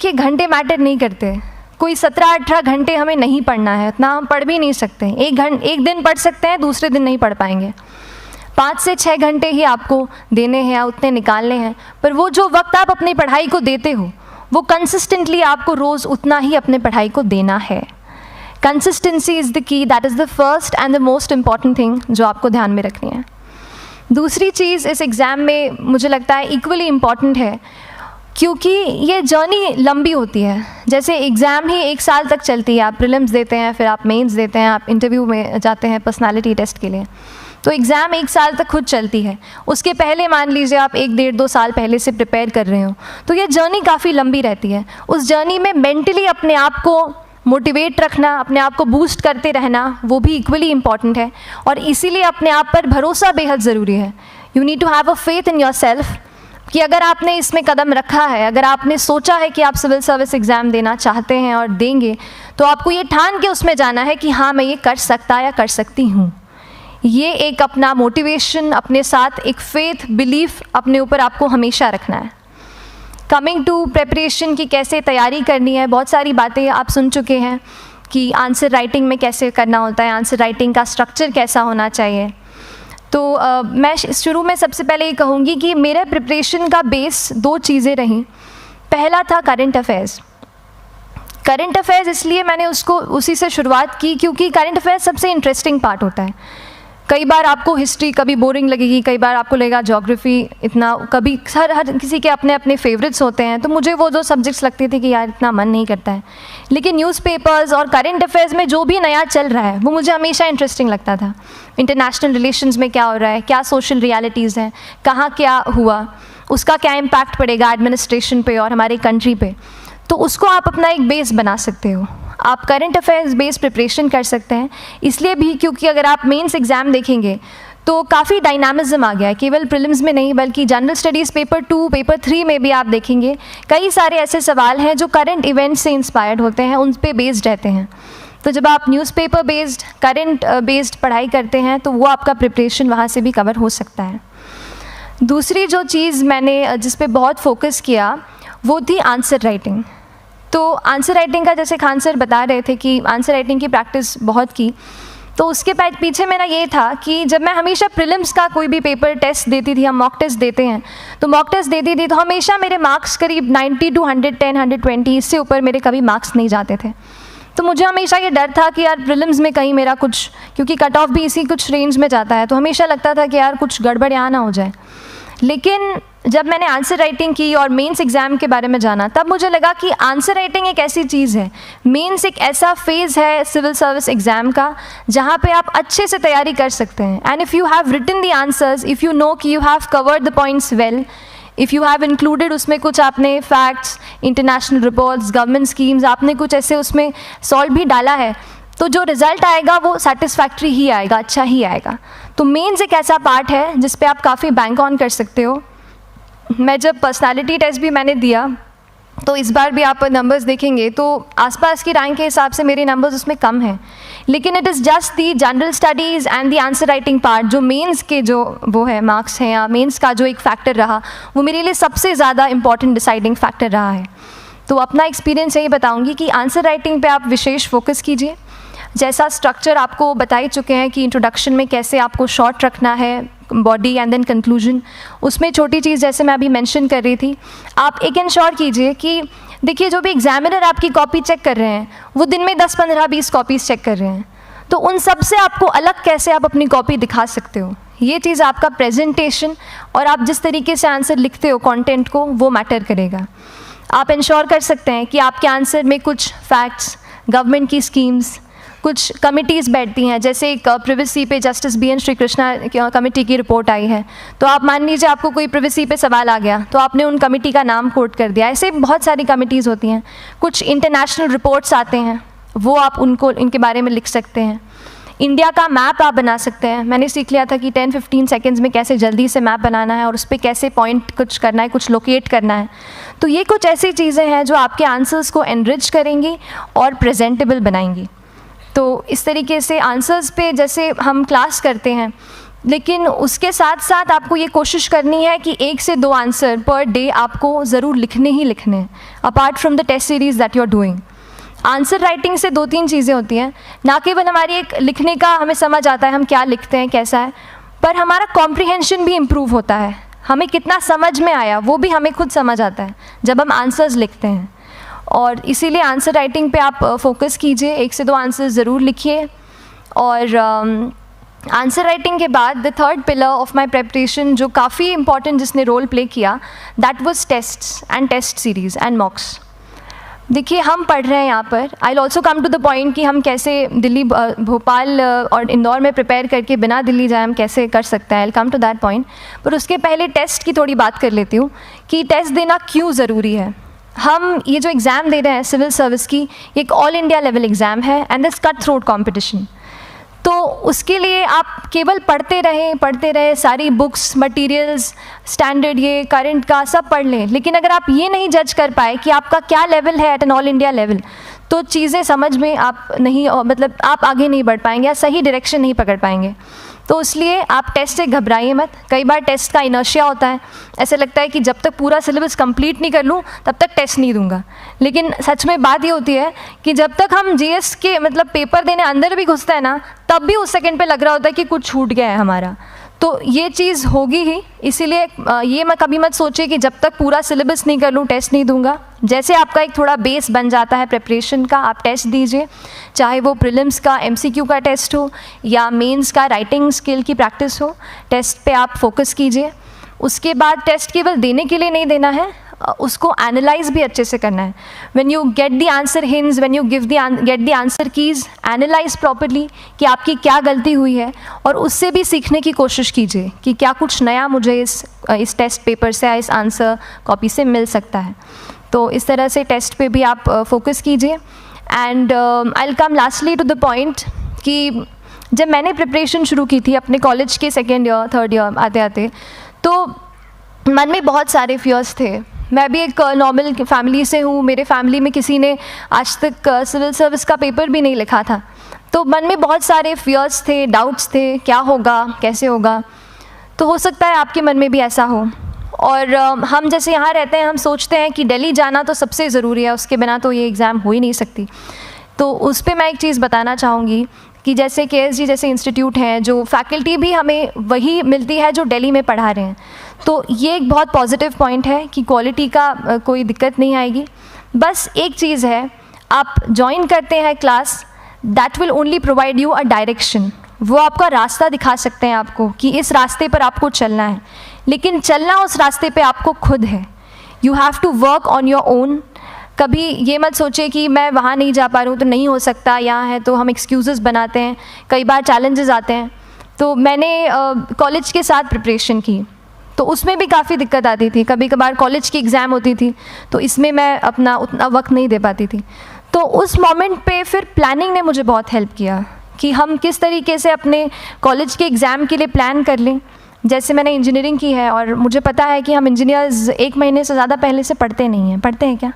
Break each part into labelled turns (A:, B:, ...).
A: कि घंटे मैटर नहीं करते। कोई 17-18 घंटे हमें नहीं पढ़ना है, इतना हम पढ़ भी नहीं सकते। एक दिन पढ़ सकते हैं, दूसरे दिन नहीं पढ़ पाएंगे। 5 से 6 घंटे ही आपको देने हैं या उतने निकालने हैं, पर वो जो वक्त आप अपनी पढ़ाई को देते हो वो कंसिस्टेंटली आपको रोज़ उतना ही अपने पढ़ाई को देना है। Consistency is the key, that is the first and the most important thing जो आपको ध्यान में रखनी है। दूसरी चीज़ इस एग्ज़ाम में मुझे लगता है इक्वली इम्पॉर्टेंट है, क्योंकि ये जर्नी लंबी होती है। जैसे एग्ज़ाम ही 1 साल तक चलती है, आप प्रीलिम्स देते हैं, फिर आप मेंस देते हैं, आप इंटरव्यू में जाते हैं पर्सनालिटी टेस्ट के लिए, तो एग्ज़ाम 1 साल तक खुद चलती है। उसके पहले मान लीजिए आप 1-1.5-2 साल पहले से प्रिपेयर कर रहे हो, तो ये जर्नी काफ़ी लंबी रहती है। उस जर्नी में मेंटली अपने आप को मोटिवेट रखना, अपने आप को बूस्ट करते रहना, वो भी इक्वली इम्पॉर्टेंट है। और इसीलिए अपने आप पर भरोसा बेहद ज़रूरी है। You need to have a faith in yourself कि अगर आपने इसमें कदम रखा है, अगर आपने सोचा है कि आप सिविल सर्विस एग्ज़ाम देना चाहते हैं और देंगे, तो आपको ये ठान के उसमें जाना है कि हाँ मैं ये कर सकता या कर सकती हूँ। ये एक अपना मोटिवेशन, अपने साथ एक फेथ, बिलीफ अपने ऊपर आपको हमेशा रखना है। कमिंग टू प्रेपरेशन की कैसे तैयारी करनी है, बहुत सारी बातें आप सुन चुके हैं कि आंसर राइटिंग में कैसे करना होता है, आंसर राइटिंग का स्ट्रक्चर कैसा होना चाहिए। तो मैं शुरू में सबसे पहले ये कहूँगी कि मेरे प्रिपरेशन का बेस 2 चीज़ें रहीं। पहला था करंट अफेयर्स। करंट अफेयर्स इसलिए मैंने उसी से शुरुआत की क्योंकि करंट अफेयर्स सबसे इंटरेस्टिंग पार्ट होता है। कई बार आपको हिस्ट्री कभी बोरिंग लगेगी, कई बार आपको लगेगा ज्योग्राफी इतना, कभी हर किसी के अपने अपने फेवरेट्स होते हैं। तो मुझे वो 2 सब्जेक्ट्स लगते थे कि यार इतना मन नहीं करता है, लेकिन न्यूज़पेपर्स और करंट अफेयर्स में जो भी नया चल रहा है वो मुझे हमेशा इंटरेस्टिंग लगता था। इंटरनेशनल रिलेशंस में क्या हो रहा है, क्या सोशल रियलिटीज़ हैं, कहाँ क्या हुआ, उसका क्या इम्पैक्ट पड़ेगा एडमिनिस्ट्रेशन पे और हमारी कंट्री पे, तो उसको आप अपना एक बेस बना सकते हो। आप करंट अफेयर्स बेस्ड प्रिपरेशन कर सकते हैं, इसलिए भी क्योंकि अगर आप मेंस एग्ज़ाम देखेंगे तो काफ़ी डायनामिज्म आ गया है, केवल प्रीलिम्स में नहीं बल्कि जनरल स्टडीज़ पेपर 2, पेपर 3 में भी आप देखेंगे कई सारे ऐसे सवाल हैं जो करंट इवेंट्स से इंस्पायर्ड होते हैं, उन पे बेस्ड रहते हैं। तो जब आप न्यूज़पेपर बेस्ड, करंट बेस्ड पढ़ाई करते हैं तो वो आपका प्रिपरेशन वहाँ से भी कवर हो सकता है। दूसरी जो चीज़ मैंने जिस पे बहुत फोकस किया वो थी आंसर राइटिंग। तो आंसर राइटिंग का जैसे खान सर बता रहे थे कि आंसर राइटिंग की प्रैक्टिस बहुत की, तो उसके पीछे मेरा ये था कि जब मैं हमेशा प्रीलिम्स का कोई भी पेपर टेस्ट देती थी, हम मॉक टेस्ट देते हैं, तो मॉक टेस्ट देती थी तो हमेशा मेरे मार्क्स करीब 90 to 110, 120, इससे ऊपर मेरे कभी मार्क्स नहीं जाते थे। तो मुझे हमेशा ये डर था कि यार प्रीलिम्स में कहीं मेरा कुछ, क्योंकि कट ऑफ भी इसी कुछ रेंज में जाता है, तो हमेशा लगता था कि यार कुछ गड़बड़ यहाँ ना हो जाए। लेकिन जब मैंने आंसर राइटिंग की और मेंस एग्ज़ाम के बारे में जाना, तब मुझे लगा कि आंसर राइटिंग एक ऐसी चीज़ है, मेंस एक ऐसा फेज़ है सिविल सर्विस एग्ज़ाम का जहाँ पे आप अच्छे से तैयारी कर सकते हैं। And if you have written the answers, if you know कि you have covered the points well, if you have included उसमें कुछ आपने facts, international reports, government schemes, आपने कुछ ऐसे उसमें सॉल्व भी डाला है, तो जो रिज़ल्ट आएगा वो सेटिस्फैक्ट्री ही आएगा, अच्छा ही आएगा। तो मेंस एक ऐसा पार्ट है जिस पे आप काफ़ी बैंक ऑन कर सकते हो। मैं जब पर्सनालिटी टेस्ट भी मैंने दिया तो इस बार भी आप नंबर्स देखेंगे तो आसपास की रैंक के हिसाब से मेरे नंबर्स उसमें कम हैं, लेकिन it is just the general studies and the answer writing part, जो मेंस के जो वो है मार्क्स हैं या मेंस का जो एक फैक्टर रहा, वो मेरे लिए सबसे ज़्यादा इंपॉर्टेंट डिसाइडिंग फैक्टर रहा है। तो अपना एक्सपीरियंस यही बताऊँगी कि आंसर राइटिंग पे आप विशेष फोकस कीजिए। जैसा स्ट्रक्चर आपको बता ही चुके हैं कि इंट्रोडक्शन में कैसे आपको शॉर्ट रखना है, बॉडी एंड देन कंक्लूजन, उसमें छोटी चीज़ जैसे मैं अभी मेंशन कर रही थी, आप एक इंश्योर कीजिए कि देखिए जो भी एग्जामिनर आपकी कॉपी चेक कर रहे हैं वो दिन में 10, 15, 20 कॉपीज़ चेक कर रहे हैं, तो उन सब से आपको अलग कैसे आप अपनी कॉपी दिखा सकते हो, ये चीज़ आपका प्रेजेंटेशन और आप जिस तरीके से आंसर लिखते हो कंटेंट को, वो मैटर करेगा। आप इंश्योर कर सकते हैं कि आपके आंसर में कुछ फैक्ट्स, गवर्नमेंट की स्कीम्स, कुछ कमिटीज़ बैठती हैं, जैसे एक प्रिवेसी पे जस्टिस BN श्रीकृष्णा कमेटी की रिपोर्ट आई है, तो आप मान लीजिए आपको कोई प्रिवेसी पे सवाल आ गया तो आपने उन कमेटी का नाम कोट कर दिया। ऐसे बहुत सारी कमिटीज़ होती हैं। कुछ इंटरनेशनल रिपोर्ट्स आते हैं, वो आप उनको इनके बारे में लिख सकते हैं। इंडिया का मैप आप बना सकते हैं। मैंने सीख लिया था कि 10-15 सेकेंड्स में कैसे जल्दी से मैप बनाना है और उस पर कैसे पॉइंट कुछ करना है, कुछ लोकेट करना है। तो ये कुछ ऐसी चीज़ें हैं जो आपके आंसर्स को एनरिच करेंगी और प्रेजेंटेबल बनाएंगी। तो इस तरीके से आंसर्स पे जैसे हम क्लास करते हैं लेकिन उसके साथ साथ आपको ये कोशिश करनी है कि 1 से 2 आंसर पर डे आपको ज़रूर लिखने ही लिखने हैं, apart from the test series that you are doing. Answer writing से 2-3 चीज़ें होती हैं, ना केवल हमारी एक लिखने का हमें समझ आता है हम क्या लिखते हैं कैसा है, पर हमारा कॉम्प्रिहेंशन भी इम्प्रूव होता है, हमें कितना समझ में आया वो भी हमें खुद समझ आता है जब हम आंसर्स लिखते हैं। और इसीलिए आंसर राइटिंग पे आप फोकस कीजिए, 1 से 2 आंसर्स ज़रूर लिखिए। और आंसर राइटिंग के बाद the third pillar of my preparation जो काफ़ी इंपॉर्टेंट जिसने रोल प्ले किया, that was tests and test series and mocks. देखिए हम पढ़ रहे हैं यहाँ पर, I will also come to the point कि हम कैसे दिल्ली, भोपाल और इंदौर में प्रिपेयर करके बिना दिल्ली जाए हम कैसे कर सकते हैं, I will come to that point. पर उसके पहले टेस्ट की थोड़ी बात कर लेती हूँ कि टेस्ट देना क्यों ज़रूरी है। हम ये जो एग्ज़ाम दे रहे हैं सिविल सर्विस की, ये एक ऑल इंडिया लेवल एग्ज़ाम है and this cut throat competition. तो उसके लिए आप केवल पढ़ते रहें, सारी बुक्स, मटेरियल्स, स्टैंडर्ड ये करंट का सब पढ़ लें, लेकिन अगर आप ये नहीं जज कर पाए कि आपका क्या लेवल है at an all India level, तो चीज़ें समझ में आप नहीं, मतलब आप आगे नहीं बढ़ पाएंगे या सही डायरेक्शन नहीं पकड़ पाएंगे। तो इसलिए आप टेस्ट से घबराइए मत। कई बार टेस्ट का इनर्शिया होता है, ऐसे लगता है कि जब तक पूरा सिलेबस कंप्लीट नहीं कर लूँ तब तक टेस्ट नहीं दूंगा, लेकिन सच में बात ये होती है कि जब तक हम जीएस के मतलब पेपर देने अंदर भी घुसते हैं ना, तब भी उस सेकंड पे लग रहा होता है कि कुछ छूट गया है हमारा। तो ये चीज़ होगी ही, इसीलिए ये मैं कभी मत सोचिए कि जब तक पूरा सिलेबस नहीं कर लूँ टेस्ट नहीं दूंगा। जैसे आपका एक थोड़ा बेस बन जाता है प्रिपरेशन का, आप टेस्ट दीजिए, चाहे वो प्रीलिम्स का एमसीक्यू का टेस्ट हो या मेंस का राइटिंग स्किल की प्रैक्टिस हो, टेस्ट पे आप फोकस कीजिए। उसके बाद टेस्ट केवल देने के लिए नहीं देना है, उसको एनालाइज भी अच्छे से करना है। When you get the answer hints, when you get the answer keys, analyse properly कि आपकी क्या गलती हुई है और उससे भी सीखने की कोशिश कीजिए कि क्या कुछ नया मुझे इस टेस्ट पेपर से या इस आंसर कॉपी से मिल सकता है। तो इस तरह से टेस्ट पे भी आप फोकस कीजिए। And I will come lastly to the point कि जब मैंने प्रिपरेशन शुरू की थी अपने कॉलेज के 2nd ईयर 3rd ईयर आते आते, तो मन में बहुत सारे फियर्स थे। मैं भी एक नॉर्मल फैमिली से हूँ, मेरे फैमिली में किसी ने आज तक सिविल सर्विस का पेपर भी नहीं लिखा था, तो मन में बहुत सारे फियर्स थे, डाउट्स थे, क्या होगा कैसे होगा। तो हो सकता है आपके मन में भी ऐसा हो। और हम जैसे यहाँ रहते हैं, हम सोचते हैं कि दिल्ली जाना तो सबसे ज़रूरी है, उसके बिना तो ये एग्ज़ाम हो ही नहीं सकती। तो उस पर मैं एक चीज़ बताना चाहूँगी कि जैसे KSG जैसे इंस्टीट्यूट हैं, जो फैकल्टी भी हमें वही मिलती है जो दिल्ली में पढ़ा रहे हैं, तो ये एक बहुत पॉजिटिव पॉइंट है कि क्वालिटी का कोई दिक्कत नहीं आएगी। बस एक चीज़ है, आप ज्वाइन करते हैं class, that will only provide you a direction, वो आपका रास्ता दिखा सकते हैं आपको कि इस रास्ते पर आपको चलना है, लेकिन चलना उस रास्ते पे आपको खुद है। You have to work on your own. कभी ये मत सोचिए कि मैं वहाँ नहीं जा पा रहा हूँ तो नहीं हो सकता, यहाँ है तो हम एक्सक्यूज़ेस बनाते हैं, कई बार चैलेंजेस आते हैं। तो मैंने कॉलेज के साथ प्रिपरेशन की, तो उसमें भी काफ़ी दिक्कत आती थी। कभी कभार कॉलेज की एग्ज़ाम होती थी तो इसमें मैं अपना उतना वक्त नहीं दे पाती थी। तो उस मोमेंट पे फिर प्लानिंग ने मुझे बहुत हेल्प किया कि हम किस तरीके से अपने कॉलेज के एग्ज़ाम के लिए प्लान कर लें। जैसे मैंने इंजीनियरिंग की है और मुझे पता है कि हम इंजीनियर्स 1 महीने से ज़्यादा पहले से पढ़ते नहीं हैं, पढ़ते हैं क्या?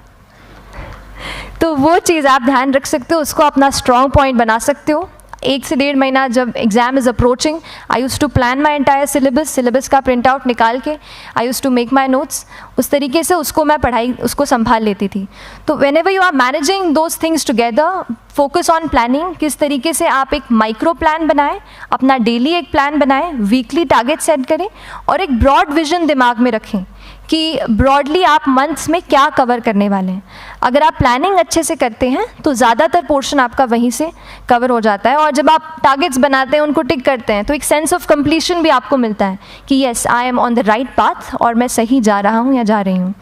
A: तो वो चीज़ आप ध्यान रख सकते हो, उसको अपना स्ट्रॉन्ग पॉइंट बना सकते हो। 1 से 1.5 महीना जब exam is approaching, I use to plan my entire syllabus का प्रिंट आउट निकाल के I use to make my notes, उस तरीके से उसको मैं उसको संभाल लेती थी। तो whenever you are managing those things together, focus on planning, किस तरीके से आप एक माइक्रो प्लान बनाएं, अपना डेली एक प्लान बनाएं, वीकली टारगेट सेट करें और एक ब्रॉड विजन दिमाग में रखें कि ब्रॉडली आप मंथ्स में क्या कवर करने वाले हैं। अगर आप प्लानिंग अच्छे से करते हैं तो ज़्यादातर पोर्शन आपका वहीं से कवर हो जाता है, और जब आप टारगेट्स बनाते हैं, उनको टिक करते हैं, तो एक सेंस ऑफ कंप्लीशन भी आपको मिलता है कि yes I am on the right path और मैं सही जा रहा हूँ या जा रही हूँ।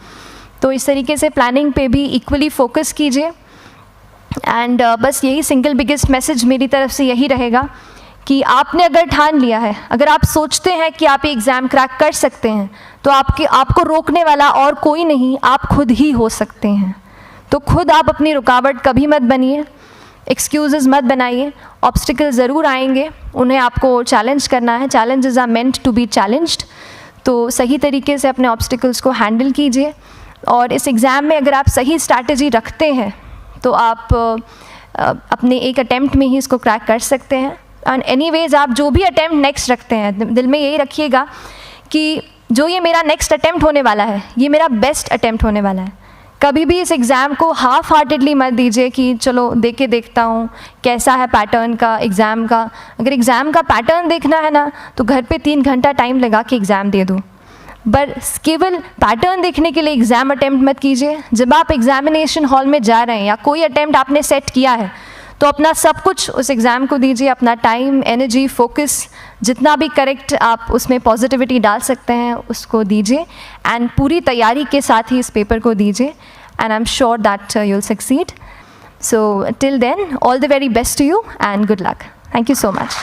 A: तो इस तरीके से प्लानिंग पे भी इक्वली फोकस कीजिए। एंड बस यही सिंगल बिगेस्ट मैसेज मेरी तरफ से यही रहेगा कि आपने अगर ठान लिया है, अगर आप सोचते हैं कि आप ये एग्ज़ाम क्रैक कर सकते हैं, तो आपको रोकने वाला और कोई नहीं, आप खुद ही हो सकते हैं। तो खुद आप अपनी रुकावट कभी मत बनिए, एक्सक्यूज़ेस मत बनाइए। ऑब्स्टिकल ज़रूर आएंगे, उन्हें आपको चैलेंज करना है। Challenges are meant to be challenged. तो सही तरीके से अपने ऑब्स्टिकल्स को हैंडल कीजिए, और इस एग्ज़ाम में अगर आप सही स्ट्रैटेजी रखते हैं तो आप अपने एक अटैम्प्ट में ही इसको क्रैक कर सकते हैं। एंड एनीवेज आप जो भी अटैम्प्ट नेक्स्ट रखते हैं, दिल में यही रखिएगा कि जो ये मेरा नेक्स्ट अटैम्प्ट होने वाला है, ये मेरा बेस्ट अटैम्प्ट होने वाला है। कभी भी इस एग्ज़ाम को हाफ हार्टेडली मत दीजिए कि चलो दे के देखता हूँ कैसा है पैटर्न का एग्ज़ाम का। अगर एग्ज़ाम का पैटर्न देखना है ना, तो घर पे 3 घंटा टाइम लगा के एग्ज़ाम दे दो, बस केवल पैटर्न देखने के लिए एग्ज़ाम अटैम्प्ट मत कीजिए। जब आप एग्जामिनेशन हॉल में जा रहे हैं या कोई अटैम्प्ट आपने सेट किया है, तो अपना सब कुछ उस एग्ज़ाम को दीजिए, अपना टाइम, एनर्जी, फोकस, जितना भी करेक्ट आप उसमें पॉजिटिविटी डाल सकते हैं उसको दीजिए, एंड पूरी तैयारी के साथ ही इस पेपर को दीजिए, and I am sure that you will succeed. So till then, all the very best to you and good luck. Thank you so much.